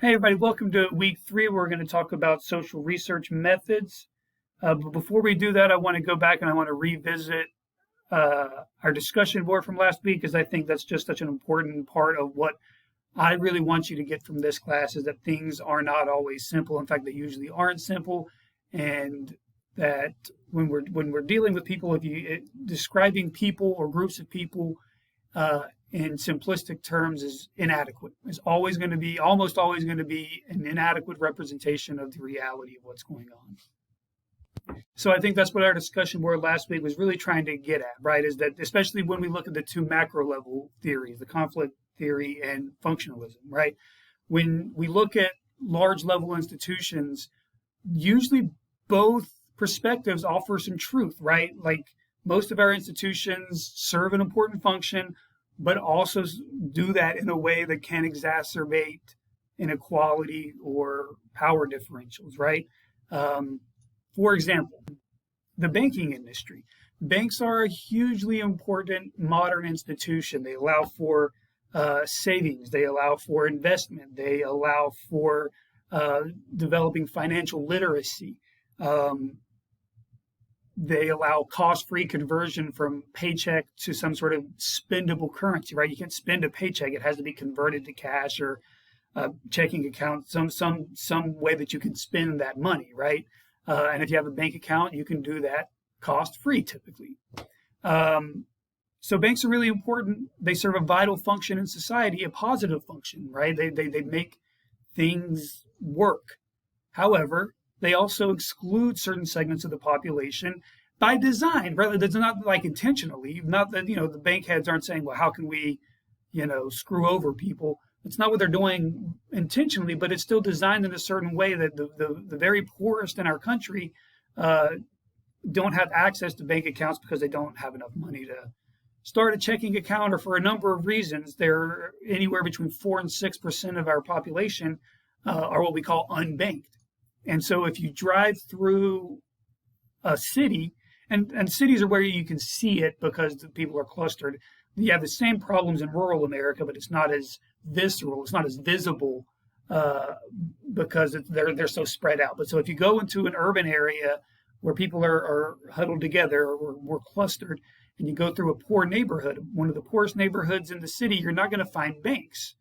Hey everybody, welcome to week 3. We're going to talk about social research methods. But before we do that, I want to go back and I want to revisit our discussion board from last week because I think that's just such an important part of what I really want you to get from this class is that things are not always simple. In fact, they usually aren't simple, and that when we're dealing with people, if you describing people or groups of people in simplistic terms is inadequate. It's always going to be, almost always going to be an inadequate representation of the reality of what's going on. So I think that's what our discussion board last week was really trying to get at, right? Is that especially when we look at the two macro level theories, the conflict theory and functionalism, right? When we look at large level institutions, usually both perspectives offer some truth, right? Like most of our institutions serve an important function, but also do that in a way that can exacerbate inequality or power differentials, right? For example, the banking industry. Banks are a hugely important modern institution. They allow for savings, they allow for investment, they allow for developing financial literacy. They allow cost-free conversion from paycheck to some sort of spendable currency, right? You can't spend a paycheck; it has to be converted to cash or a checking account, some way that you can spend that money, right? And if you have a bank account, you can do that cost-free typically. So banks are really important. They serve a vital function in society, a positive function, right? They make things work. However, they also exclude certain segments of the population by design, rather than not like intentionally. Not that, the bank heads aren't saying, well, how can we, screw over people? It's not what they're doing intentionally, but it's still designed in a certain way that the very poorest in our country don't have access to bank accounts because they don't have enough money to start a checking account, or for a number of reasons. They're anywhere between 4 and 6% of our population are what we call unbanked. And so if you drive through a city, and cities are where you can see it because the people are clustered, you have the same problems in rural America, but it's not as visceral, it's not as visible because they're so spread out. But so if you go into an urban area where people are huddled together or more clustered, and you go through a poor neighborhood, one of the poorest neighborhoods in the city, you're not going to find banks.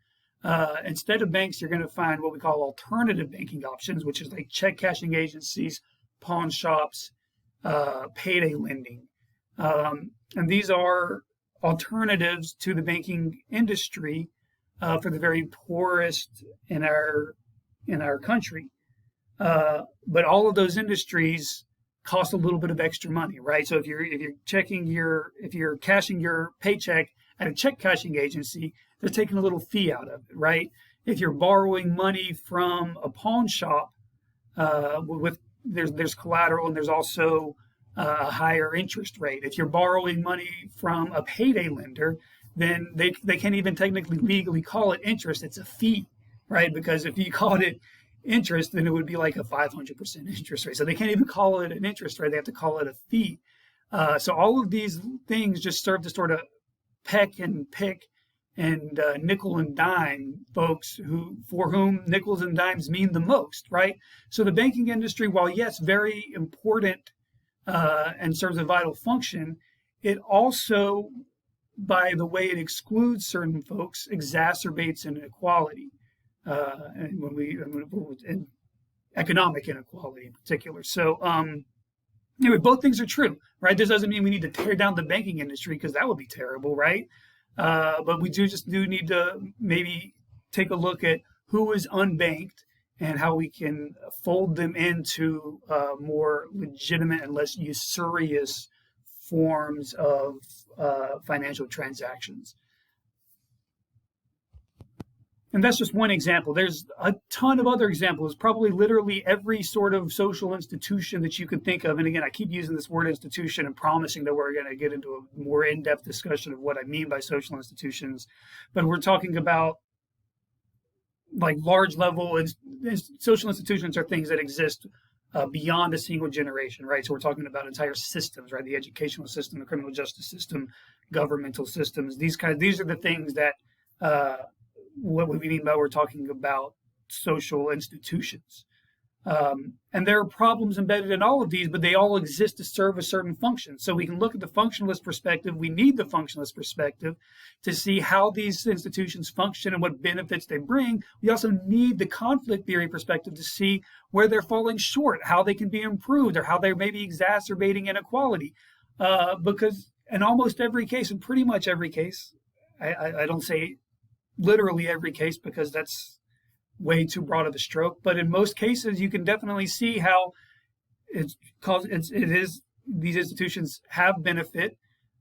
Instead of banks, you're going to find what we call alternative banking options, which is like check cashing agencies, pawn shops, payday lending. And these are alternatives to the banking industry for the very poorest in our country. But all of those industries cost a little bit of extra money, right? So if you're cashing your paycheck at a check cashing agency, they're taking a little fee out of it, right? If you're borrowing money from a pawn shop, there's collateral, and there's also a higher interest rate. If you're borrowing money from a payday lender, then they can't even technically legally call it interest. It's a fee, right? Because if you called it interest, then it would be like a 500% interest rate. So they can't even call it an interest rate. They have to call it a fee. So all of these things just serve to sort of peck and pick and nickel and dime folks for whom nickels and dimes mean the most, right? So the banking industry, while yes, very important and serves a vital function, it also, by the way it excludes certain folks, exacerbates inequality, and economic inequality in particular. So anyway, both things are true, right? This doesn't mean we need to tear down the banking industry, because that would be terrible, right? But we do need to maybe take a look at who is unbanked and how we can fold them into more legitimate and less usurious forms of financial transactions. And that's just one example. There's a ton of other examples, probably literally every sort of social institution that you can think of. And again, I keep using this word institution and promising that we're going to get into a more in-depth discussion of what I mean by social institutions. But we're talking about like large level social institutions are things that exist beyond a single generation, right? So we're talking about entire systems, right? The educational system, the criminal justice system, governmental systems. These are the things that what we mean by we're talking about social institutions. And there are problems embedded in all of these, but they all exist to serve a certain function. So we can look at the functionalist perspective. We need the functionalist perspective to see how these institutions function and what benefits they bring. We also need the conflict theory perspective to see where they're falling short, how they can be improved, or how they're maybe exacerbating inequality. Because in almost every case, in pretty much every case, I don't say literally every case because that's way too broad of a stroke, but in most cases you can definitely see how these institutions have benefit,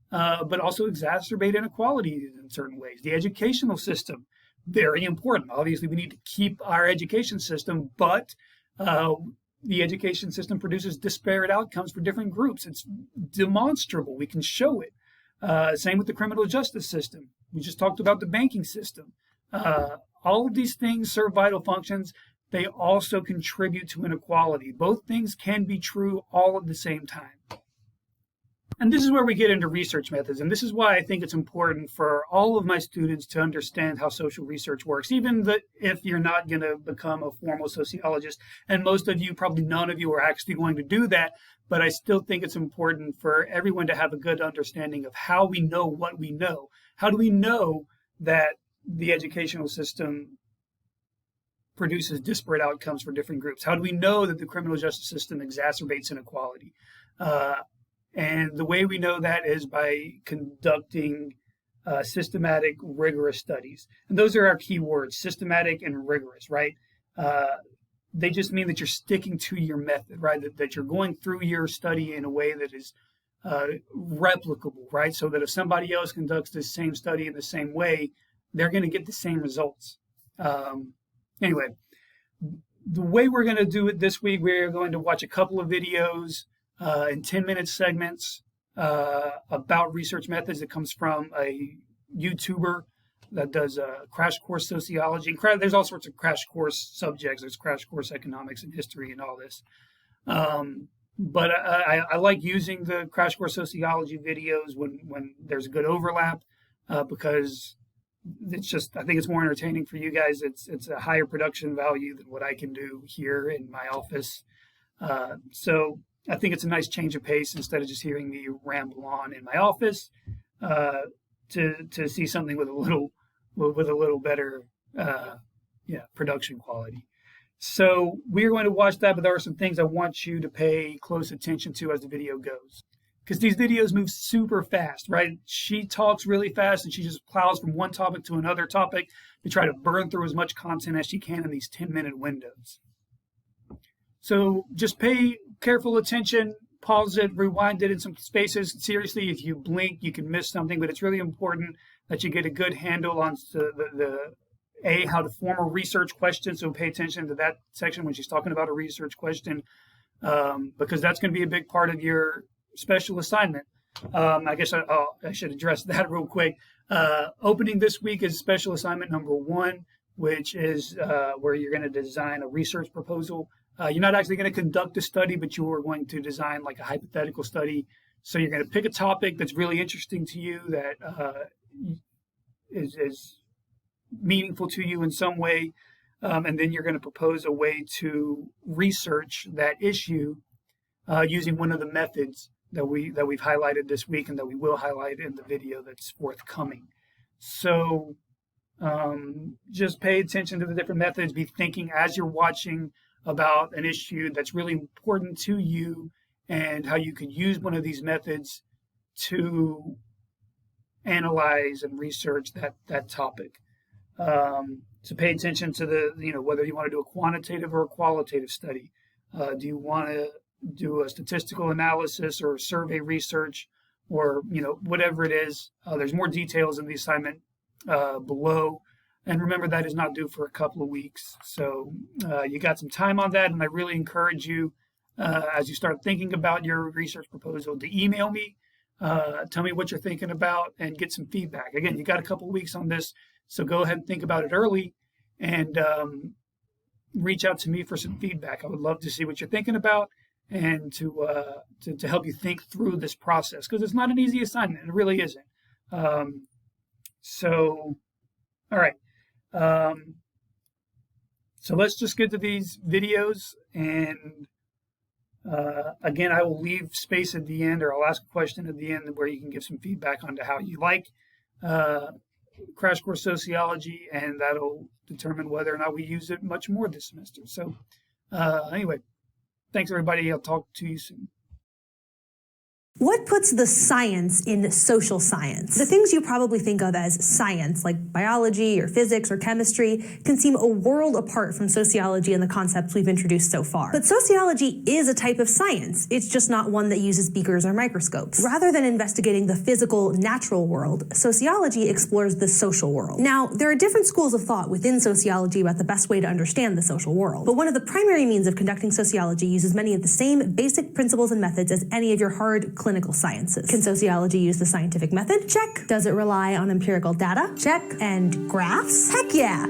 but also exacerbate inequality in certain ways. The educational system, very important. Obviously, we need to keep our education system, but the education system produces disparate outcomes for different groups. It's demonstrable. We can show it. Same with the criminal justice system. We just talked about the banking system. All of these things serve vital functions. They also contribute to inequality. Both things can be true all at the same time. And this is where we get into research methods. And this is why I think it's important for all of my students to understand how social research works, even if you're not going to become a formal sociologist. And most of you, probably none of you, are actually going to do that. But I still think it's important for everyone to have a good understanding of how we know what we know. How do we know that the educational system produces disparate outcomes for different groups? How do we know that the criminal justice system exacerbates inequality? And the way we know that is by conducting systematic, rigorous studies. And those are our key words, systematic and rigorous, right? They just mean that you're sticking to your method, right? That you're going through your study in a way that is replicable, right? So that if somebody else conducts the same study in the same way, they're going to get the same results. Anyway, the way we're going to do it this week, we're going to watch a couple of videos in 10-minute segments about research methods that comes from a YouTuber that does crash course sociology. There's all sorts of crash course subjects. There's crash course economics and history and all this. But I like using the crash course sociology videos when there's a good overlap because it's just, I think it's more entertaining for you guys. It's a higher production value than what I can do here in my office. So I think it's a nice change of pace instead of just hearing me ramble on in my office, to see something with a little better production quality. So we're going to watch that, but there are some things I want you to pay close attention to as the video goes. Because these videos move super fast, right? She talks really fast and she just plows from one topic to another topic to try to burn through as much content as she can in these 10-minute windows. So just pay careful attention, pause it, rewind it in some spaces. Seriously, if you blink, you can miss something, but it's really important that you get a good handle on how to form a research question. So pay attention to that section when she's talking about a research question, because that's going to be a big part of your special assignment. I guess I should address that real quick. Opening this week is special assignment number 1, which is where you're going to design a research proposal. You're not actually going to conduct a study, but you are going to design like a hypothetical study. So you're going to pick a topic that's really interesting to you, that is meaningful to you in some way, and then you're going to propose a way to research that issue using one of the methods that we've highlighted this week and that we will highlight in the video that's forthcoming. So just pay attention to the different methods. Be thinking as you're watching about an issue that's really important to you and how you could use one of these methods to analyze and research that topic. So pay attention to whether you want to do a quantitative or a qualitative study. Do you want to do a statistical analysis or survey research, or whatever it is? There's more details in the assignment below. And remember, that is not due for a couple of weeks. So you got some time on that, and I really encourage you, as you start thinking about your research proposal, to email me, tell me what you're thinking about, and get some feedback. Again, you got a couple of weeks on this, so go ahead and think about it early, and reach out to me for some feedback. I would love to see what you're thinking about, and to help you think through this process, because it's not an easy assignment. It really isn't. So, all right. So So let's just get to these videos, and again, I will leave space at the end, or I'll ask a question at the end where you can give some feedback on how you like Crash Course Sociology, and that'll determine whether or not we use it much more this semester. So anyway, thanks everybody. I'll talk to you soon. What puts the science in social science? The things you probably think of as science, like biology or physics or chemistry, can seem a world apart from sociology and the concepts we've introduced so far. But sociology is a type of science. It's just not one that uses beakers or microscopes. Rather than investigating the physical, natural world, sociology explores the social world. Now, there are different schools of thought within sociology about the best way to understand the social world. But one of the primary means of conducting sociology uses many of the same basic principles and methods as any of your hard clinical sciences. Can sociology use the scientific method? Check. Does it rely on empirical data? Check. And graphs? Heck yeah!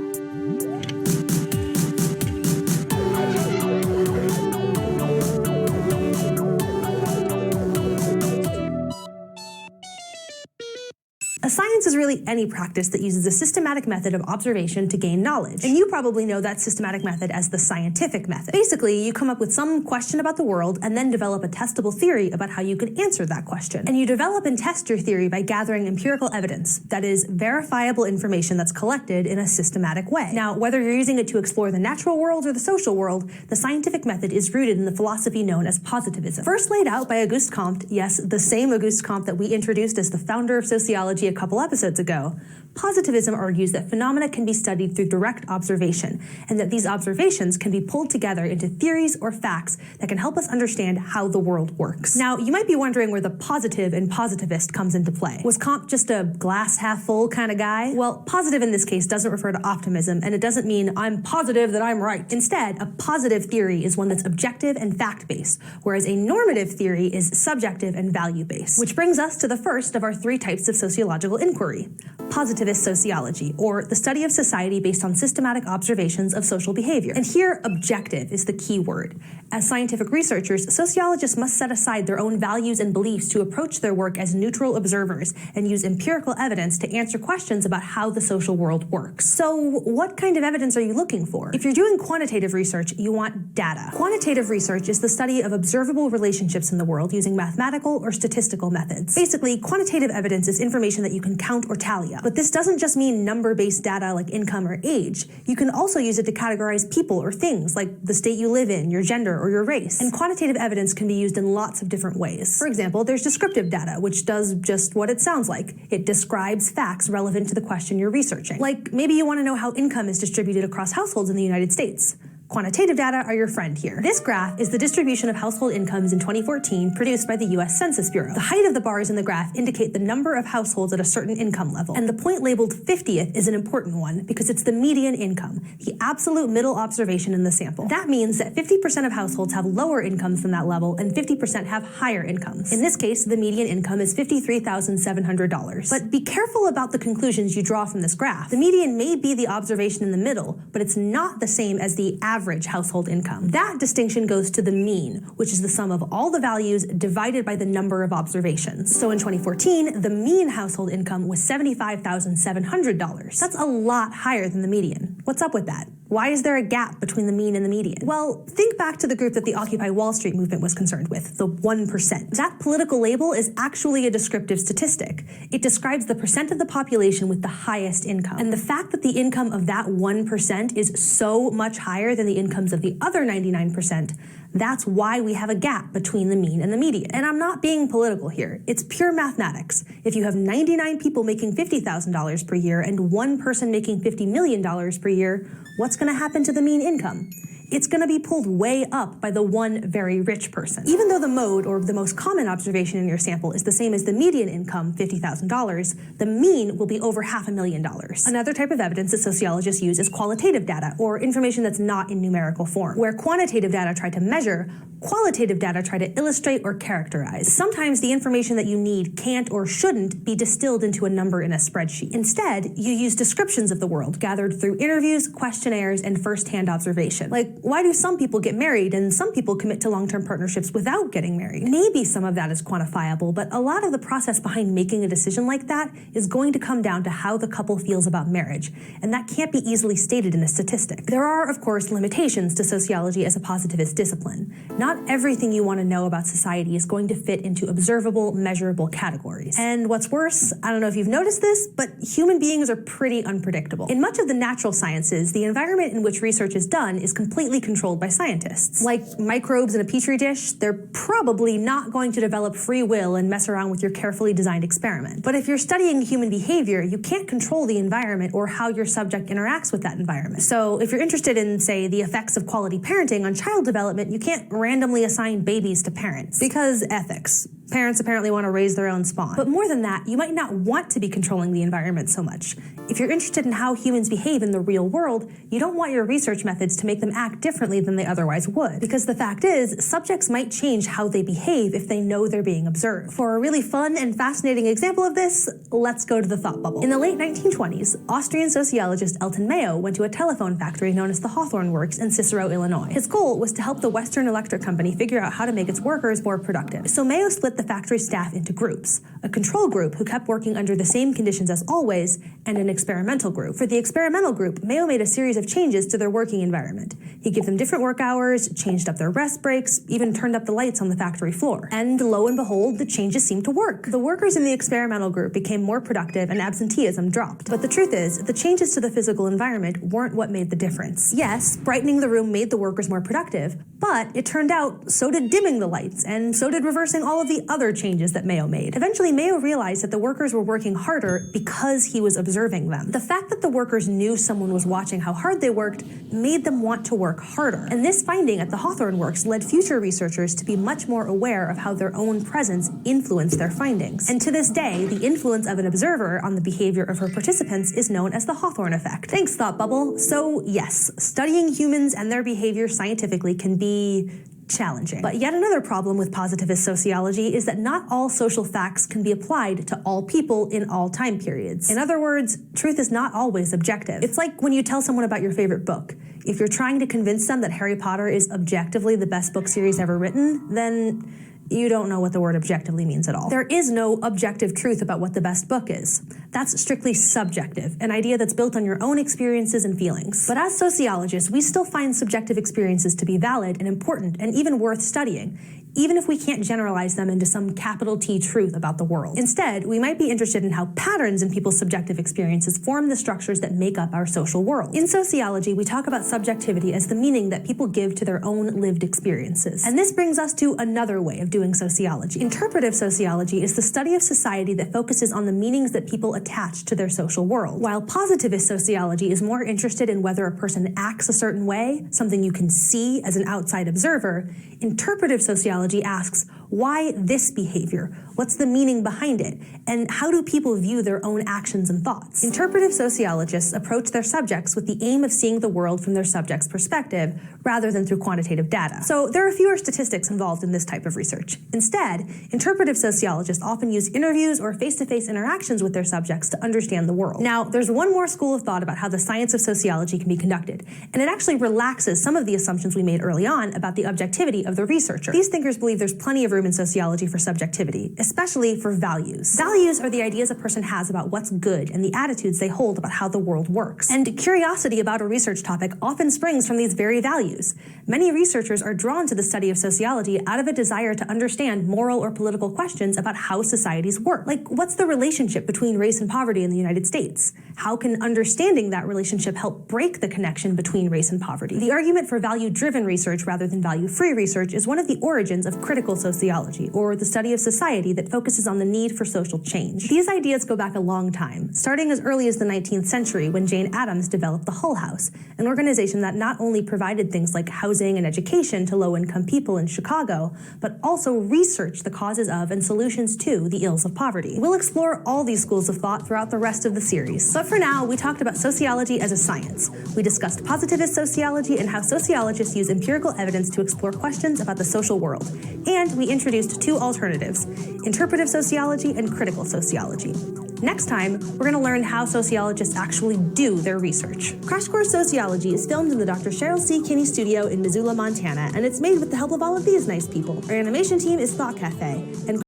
A science is really any practice that uses a systematic method of observation to gain knowledge. And you probably know that systematic method as the scientific method. Basically, you come up with some question about the world and then develop a testable theory about how you could answer that question. And you develop and test your theory by gathering empirical evidence, that is, verifiable information that's collected in a systematic way. Now, whether you're using it to explore the natural world or the social world, the scientific method is rooted in the philosophy known as positivism. First laid out by Auguste Comte, yes, the same Auguste Comte that we introduced as the founder of sociology a couple episodes ago, positivism argues that phenomena can be studied through direct observation, and that these observations can be pulled together into theories or facts that can help us understand how the world works. Now, you might be wondering where the positive and positivist comes into play. Was Comte just a glass half full kind of guy? Well, positive in this case doesn't refer to optimism, and it doesn't mean I'm positive that I'm right. Instead, a positive theory is one that's objective and fact-based, whereas a normative theory is subjective and value-based. Which brings us to the first of our three types of sociological inquiry: positivist sociology, or the study of society based on systematic observations of social behavior. And here, objective is the key word. As scientific researchers, sociologists must set aside their own values and beliefs to approach their work as neutral observers and use empirical evidence to answer questions about how the social world works. So, what kind of evidence are you looking for? If you're doing quantitative research, you want data. Quantitative research is the study of observable relationships in the world using mathematical or statistical methods. Basically, quantitative evidence is information that you can count or tally up. But this doesn't just mean number-based data like income or age. You can also use it to categorize people or things like the state you live in, your gender, or your race. And quantitative evidence can be used in lots of different ways. For example, there's descriptive data, which does just what it sounds like. It describes facts relevant to the question you're researching. Like, maybe you want to know how income is distributed across households in the United States. Quantitative data are your friend here. This graph is the distribution of household incomes in 2014 produced by the U.S. Census Bureau. The height of the bars in the graph indicate the number of households at a certain income level, and the point labeled 50th is an important one because it's the median income, the absolute middle observation in the sample. That means that 50% of households have lower incomes than that level and 50% have higher incomes. In this case, the median income is $53,700. But be careful about the conclusions you draw from this graph. The median may be the observation in the middle, but it's not the same as the average household income. That distinction goes to the mean, which is the sum of all the values divided by the number of observations. So in 2014, the mean household income was $75,700. That's a lot higher than the median. What's up with that? Why is there a gap between the mean and the median? Well, think back to the group that the Occupy Wall Street movement was concerned with, the 1%. That political label is actually a descriptive statistic. It describes the percent of the population with the highest income. And the fact that the income of that 1% is so much higher than the incomes of the other 99%, that's why we have a gap between the mean and the median. And I'm not being political here. It's pure mathematics. If you have 99 people making $50,000 per year and one person making $50 million per year, what's going to happen to the mean income? It's going to be pulled way up by the one very rich person. Even though the mode, or the most common observation in your sample, is the same as the median income, $50,000, the mean will be over $500,000. Another type of evidence that sociologists use is qualitative data, or information that's not in numerical form, where quantitative data try to measure Qualitative data try to illustrate or characterize. Sometimes the information that you need can't or shouldn't be distilled into a number in a spreadsheet. Instead, you use descriptions of the world gathered through interviews, questionnaires, and first-hand observation. Like, why do some people get married and some people commit to long-term partnerships without getting married? Maybe some of that is quantifiable, but a lot of the process behind making a decision like that is going to come down to how the couple feels about marriage, and that can't be easily stated in a statistic. There are, of course, limitations to sociology as a positivist discipline. Not everything you want to know about society is going to fit into observable, measurable categories. And what's worse, I don't know if you've noticed this, but human beings are pretty unpredictable. In much of the natural sciences, the environment in which research is done is completely controlled by scientists. Like microbes in a petri dish, they're probably not going to develop free will and mess around with your carefully designed experiment. But if you're studying human behavior, you can't control the environment or how your subject interacts with that environment. So if you're interested in, say, the effects of quality parenting on child development, you can't randomly assign babies to parents. Because ethics. Parents apparently want to raise their own spawn. But more than that, you might not want to be controlling the environment so much. If you're interested in how humans behave in the real world, you don't want your research methods to make them act differently than they otherwise would. Because the fact is, subjects might change how they behave if they know they're being observed. For a really fun and fascinating example of this, let's go to the thought bubble. In the late 1920s, Austrian sociologist Elton Mayo went to a telephone factory known as the Hawthorne Works in Cicero, Illinois. His goal was to help the Western Electric Company figure out how to make its workers more productive. So Mayo split the factory staff into groups, a control group who kept working under the same conditions as always, and an experimental group. For the experimental group, Mayo made a series of changes to their working environment. He gave them different work hours, changed up their rest breaks, even turned up the lights on the factory floor. And lo and behold, the changes seemed to work. The workers in the experimental group became more productive and absenteeism dropped. But the truth is, the changes to the physical environment weren't what made the difference. Yes, brightening the room made the workers more productive, but it turned out so did dimming the lights, and so did reversing all of the other changes that Mayo made. Eventually, Mayo realized that the workers were working harder because he was observing them. The fact that the workers knew someone was watching how hard they worked made them want to work harder. And this finding at the Hawthorne Works led future researchers to be much more aware of how their own presence influenced their findings. And to this day, the influence of an observer on the behavior of her participants is known as the Hawthorne effect. Thanks, Thought Bubble. So yes, studying humans and their behavior scientifically can be challenging. But yet another problem with positivist sociology is that not all social facts can be applied to all people in all time periods. In other words, truth is not always objective. It's like when you tell someone about your favorite book. If you're trying to convince them that Harry Potter is objectively the best book series ever written, then you don't know what the word objectively means at all. There is no objective truth about what the best book is. That's strictly subjective, an idea that's built on your own experiences and feelings. But as sociologists, we still find subjective experiences to be valid and important and even worth studying, even if we can't generalize them into some capital T truth about the world. Instead, we might be interested in how patterns in people's subjective experiences form the structures that make up our social world. In sociology, we talk about subjectivity as the meaning that people give to their own lived experiences. And this brings us to another way of doing sociology. Interpretive sociology is the study of society that focuses on the meanings that people attach to their social world, while positivist sociology is more interested in whether a person acts a certain way, something you can see as an outside observer. Interpretive sociology asks, why this behavior? What's the meaning behind it? And how do people view their own actions and thoughts? Interpretive sociologists approach their subjects with the aim of seeing the world from their subject's perspective, rather than through quantitative data. So there are fewer statistics involved in this type of research. Instead, interpretive sociologists often use interviews or face-to-face interactions with their subjects to understand the world. Now, there's one more school of thought about how the science of sociology can be conducted, and it actually relaxes some of the assumptions we made early on about the objectivity of the researcher. These thinkers believe there's plenty of room in sociology for subjectivity, especially for values. Values are the ideas a person has about what's good and the attitudes they hold about how the world works. And curiosity about a research topic often springs from these very values. Many researchers are drawn to the study of sociology out of a desire to understand moral or political questions about how societies work. Like, what's the relationship between race and poverty in the United States? How can understanding that relationship help break the connection between race and poverty? The argument for value-driven research rather than value-free research is one of the origins of critical sociology, or the study of society society that focuses on the need for social change. These ideas go back a long time, starting as early as the 19th century when Jane Addams developed the Hull House, an organization that not only provided things like housing and education to low-income people in Chicago, but also researched the causes of and solutions to the ills of poverty. We'll explore all these schools of thought throughout the rest of the series. But for now, we talked about sociology as a science. We discussed positivist sociology and how sociologists use empirical evidence to explore questions about the social world. And we introduced two alternatives: interpretive sociology and critical sociology. Next time, we're going to learn how sociologists actually do their research. Crash Course Sociology is filmed in the Dr. Cheryl C. Kinney studio in Missoula, Montana, and it's made with the help of all of these nice people. Our animation team is Thought Cafe, and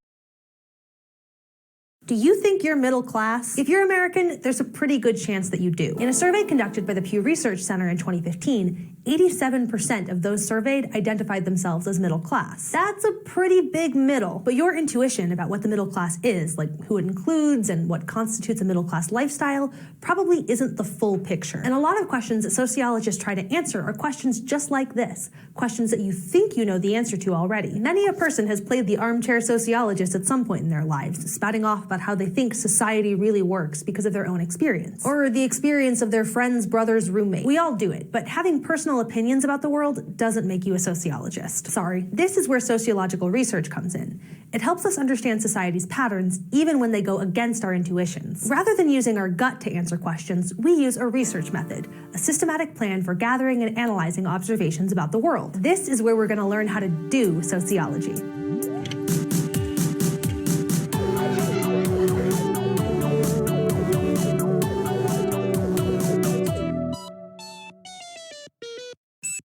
do you think you're middle class? If you're American, there's a pretty good chance that you do. In a survey conducted by the Pew Research Center in 2015, 87% of those surveyed identified themselves as middle class. That's a pretty big middle, but your intuition about what the middle class is, like who it includes and what constitutes a middle class lifestyle, probably isn't the full picture. And a lot of questions that sociologists try to answer are questions just like this, questions that you think you know the answer to already. Many a person has played the armchair sociologist at some point in their lives, spouting off about how they think society really works because of their own experience, or the experience of their friend's brother's roommate. We all do it, but having personal opinions about the world doesn't make you a sociologist. Sorry. This is where sociological research comes in. It helps us understand society's patterns even when they go against our intuitions. Rather than using our gut to answer questions, we use a research method, a systematic plan for gathering and analyzing observations about the world. This is where we're going to learn how to do sociology.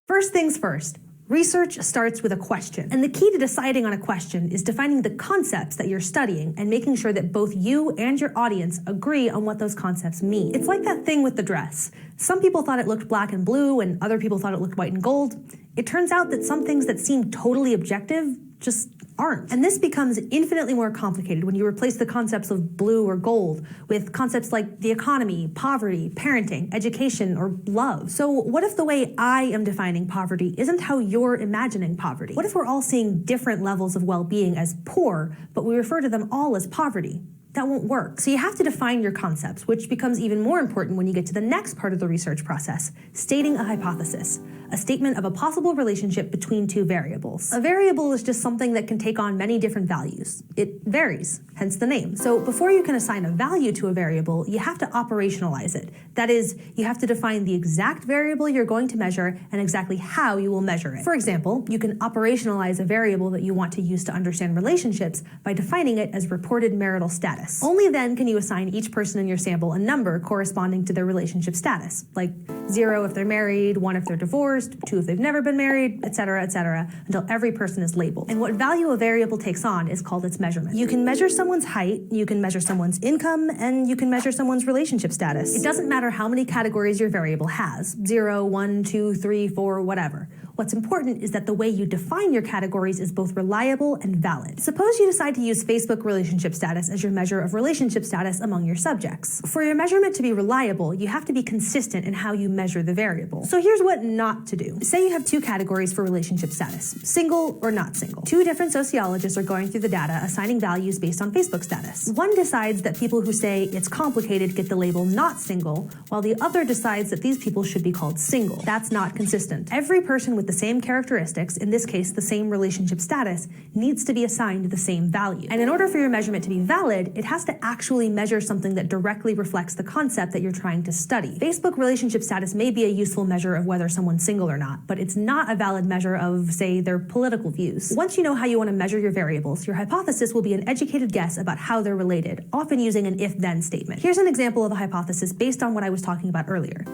First things first, research starts with a question. And the key to deciding on a question is defining the concepts that you're studying and making sure that both you and your audience agree on what those concepts mean. It's like that thing with the dress. Some people thought it looked black and blue, and other people thought it looked white and gold. It turns out that some things that seem totally objective just aren't. And this becomes infinitely more complicated when you replace the concepts of blue or gold with concepts like the economy, poverty, parenting, education, or love. So what if the way I am defining poverty isn't how you're imagining poverty? What if we're all seeing different levels of well-being as poor, but we refer to them all as poverty? That won't work. So you have to define your concepts, which becomes even more important when you get to the next part of the research process, stating a hypothesis, a statement of a possible relationship between two variables. A variable is just something that can take on many different values. It varies, hence the name. So before you can assign a value to a variable, you have to operationalize it. That is, you have to define the exact variable you're going to measure and exactly how you will measure it. For example, you can operationalize a variable that you want to use to understand relationships by defining it as reported marital status. Only then can you assign each person in your sample a number corresponding to their relationship status, like 0 if they're married, 1 if they're divorced, 2 if they've never been married, etc., until every person is labeled. And what value a variable takes on is called its measurement. You can measure someone's height, you can measure someone's income, and you can measure someone's relationship status. It doesn't matter how many categories your variable has, 0, 1, 2, 3, 4, whatever. What's important is that the way you define your categories is both reliable and valid. Suppose you decide to use Facebook relationship status as your measure of relationship status among your subjects. For your measurement to be reliable, you have to be consistent in how you measure the variable. So here's what not to do. Say you have two categories for relationship status, single or not single. Two different sociologists are going through the data assigning values based on Facebook status. One decides that people who say it's complicated get the label not single, while the other decides that these people should be called single. That's not consistent. Every person with the same characteristics, in this case the same relationship status, needs to be assigned the same value. And in order for your measurement to be valid, it has to actually measure something that directly reflects the concept that you're trying to study. Facebook relationship status may be a useful measure of whether someone's single or not, but it's not a valid measure of, say, their political views. Once you know how you want to measure your variables, your hypothesis will be an educated guess about how they're related, often using an if-then statement. Here's an example of a hypothesis based on what I was talking about earlier.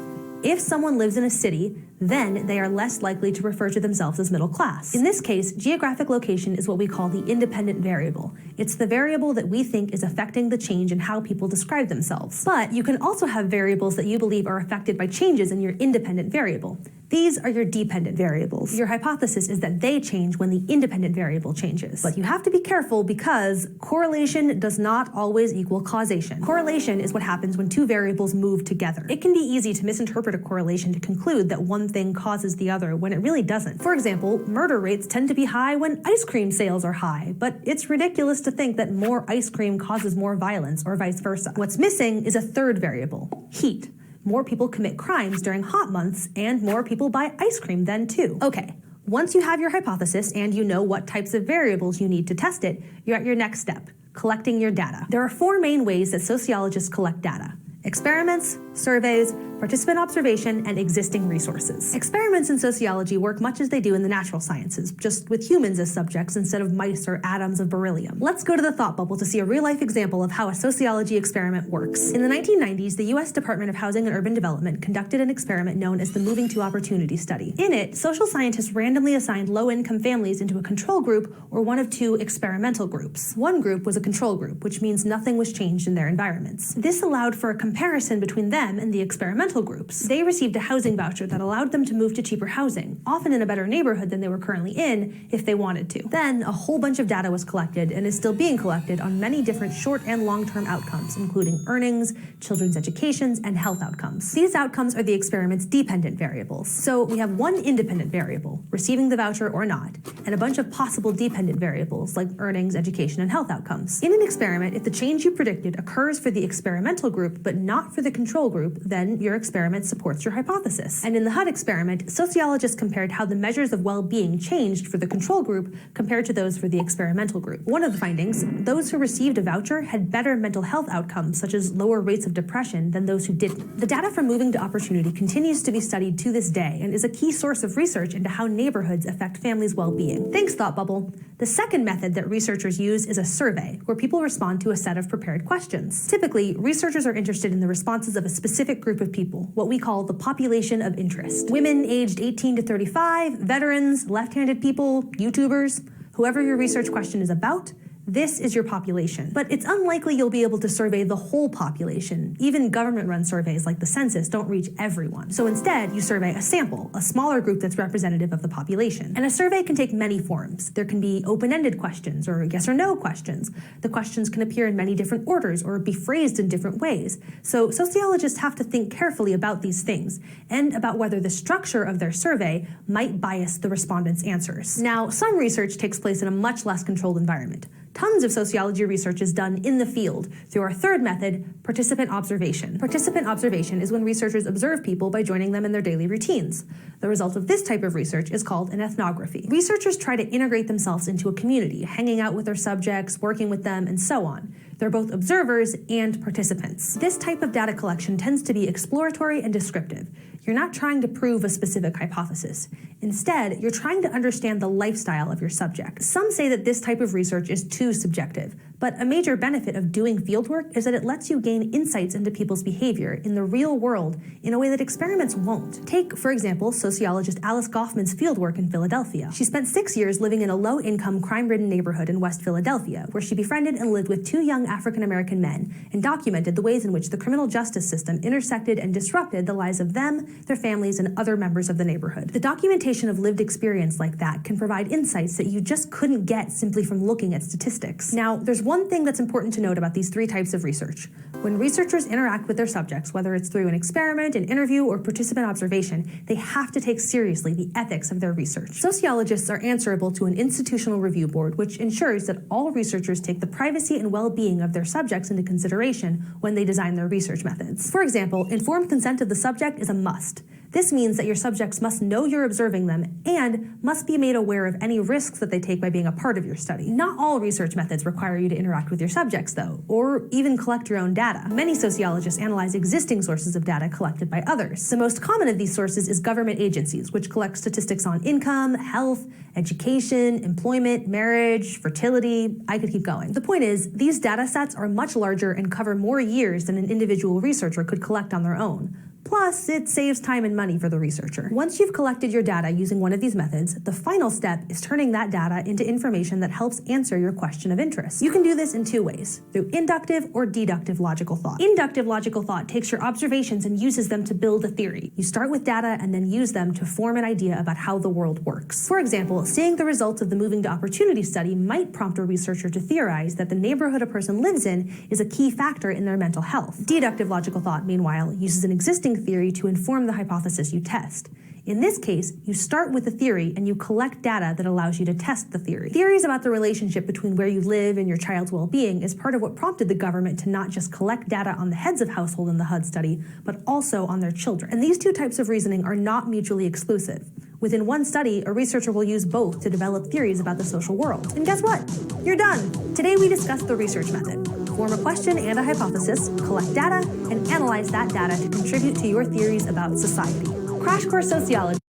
If someone lives in a city, then they are less likely to refer to themselves as middle class. In this case, geographic location is what we call the independent variable. It's the variable that we think is affecting the change in how people describe themselves. But you can also have variables that you believe are affected by changes in your independent variable. These are your dependent variables. Your hypothesis is that they change when the independent variable changes. But you have to be careful because correlation does not always equal causation. Correlation is what happens when two variables move together. It can be easy to misinterpret interpret a correlation to conclude that one thing causes the other when it really doesn't. For example, murder rates tend to be high when ice cream sales are high, but it's ridiculous to think that more ice cream causes more violence or vice versa. What's missing is a third variable: heat. More people commit crimes during hot months, and more people buy ice cream then too. Okay, once you have your hypothesis and you know what types of variables you need to test it, you're at your next step: collecting your data. There are 4 main ways that sociologists collect data: experiments, surveys, participant observation, and existing resources. Experiments in sociology work much as they do in the natural sciences, just with humans as subjects instead of mice or atoms of beryllium. Let's go to the thought bubble to see a real-life example of how a sociology experiment works. In the 1990s, the U.S. Department of Housing and Urban Development conducted an experiment known as the Moving to Opportunity Study. In it, social scientists randomly assigned low-income families into a control group or one of 2 experimental groups. One group was a control group, which means nothing was changed in their environments. This allowed for a comparison between them and the experimental groups. They received a housing voucher that allowed them to move to cheaper housing, often in a better neighborhood than they were currently in, if they wanted to. Then, a whole bunch of data was collected and is still being collected on many different short and long-term outcomes, including earnings, children's educations, and health outcomes. These outcomes are the experiment's dependent variables. So we have one independent variable, receiving the voucher or not, and a bunch of possible dependent variables like earnings, education, and health outcomes. In an experiment, if the change you predicted occurs for the experimental group but not for the control group, then your experiment supports your hypothesis. And in the HUD experiment, sociologists compared how the measures of well-being changed for the control group compared to those for the experimental group. One of the findings: those who received a voucher had better mental health outcomes, such as lower rates of depression, than those who didn't. The data from Moving to Opportunity continues to be studied to this day and is a key source of research into how neighborhoods affect families' well-being. Thanks, Thought Bubble. The second method that researchers use is a survey, where people respond to a set of prepared questions. Typically, researchers are interested in the responses of a specific group of people, what we call the population of interest. Women aged 18 to 35, veterans, left-handed people, YouTubers, whoever your research question is about, this is your population. But it's unlikely you'll be able to survey the whole population. Even government-run surveys like the census don't reach everyone. So instead, you survey a sample, a smaller group that's representative of the population. And a survey can take many forms. There can be open-ended questions or yes or no questions. The questions can appear in many different orders or be phrased in different ways. So sociologists have to think carefully about these things and about whether the structure of their survey might bias the respondents' answers. Now, some research takes place in a much less controlled environment. Tons of sociology research is done in the field through our third method, participant observation. Participant observation is when researchers observe people by joining them in their daily routines. The result of this type of research is called an ethnography. Researchers try to integrate themselves into a community, hanging out with their subjects, working with them, and so on. They're both observers and participants. This type of data collection tends to be exploratory and descriptive. You're not trying to prove a specific hypothesis. Instead, you're trying to understand the lifestyle of your subject. Some say that this type of research is too subjective, but a major benefit of doing fieldwork is that it lets you gain insights into people's behavior in the real world in a way that experiments won't. Take, for example, sociologist Alice Goffman's fieldwork in Philadelphia. She spent 6 years living in a low-income, crime-ridden neighborhood in West Philadelphia, where she befriended and lived with 2 young African-American men and documented the ways in which the criminal justice system intersected and disrupted the lives of them, their families, and other members of the neighborhood. The documentation of lived experience like that can provide insights that you just couldn't get simply from looking at statistics. Now, there's one thing that's important to note about these 3 types of research. When researchers interact with their subjects, whether it's through an experiment, an interview, or participant observation, they have to take seriously the ethics of their research. Sociologists are answerable to an institutional review board, which ensures that all researchers take the privacy and well-being of their subjects into consideration when they design their research methods. For example, informed consent of the subject is a must. This means that your subjects must know you're observing them and must be made aware of any risks that they take by being a part of your study. Not all research methods require you to interact with your subjects, though, or even collect your own data. Many sociologists analyze existing sources of data collected by others. The most common of these sources is government agencies, which collect statistics on income, health, education, employment, marriage, fertility. I could keep going. The point is, these data sets are much larger and cover more years than an individual researcher could collect on their own. Plus, it saves time and money for the researcher. Once you've collected your data using one of these methods, the final step is turning that data into information that helps answer your question of interest. You can do this in 2 ways, through inductive or deductive logical thought. Inductive logical thought takes your observations and uses them to build a theory. You start with data and then use them to form an idea about how the world works. For example, seeing the results of the Moving to Opportunity study might prompt a researcher to theorize that the neighborhood a person lives in is a key factor in their mental health. Deductive logical thought, meanwhile, uses an existing working theory to inform the hypothesis you test. In this case, you start with a theory and you collect data that allows you to test the theory. Theories about the relationship between where you live and your child's well-being is part of what prompted the government to not just collect data on the heads of household in the HUD study, but also on their children. And these two types of reasoning are not mutually exclusive. Within one study, a researcher will use both to develop theories about the social world. And guess what? You're done! Today we discussed the research method. Form a question and a hypothesis, collect data, and analyze that data to contribute to your theories about society. Crash Course Sociology.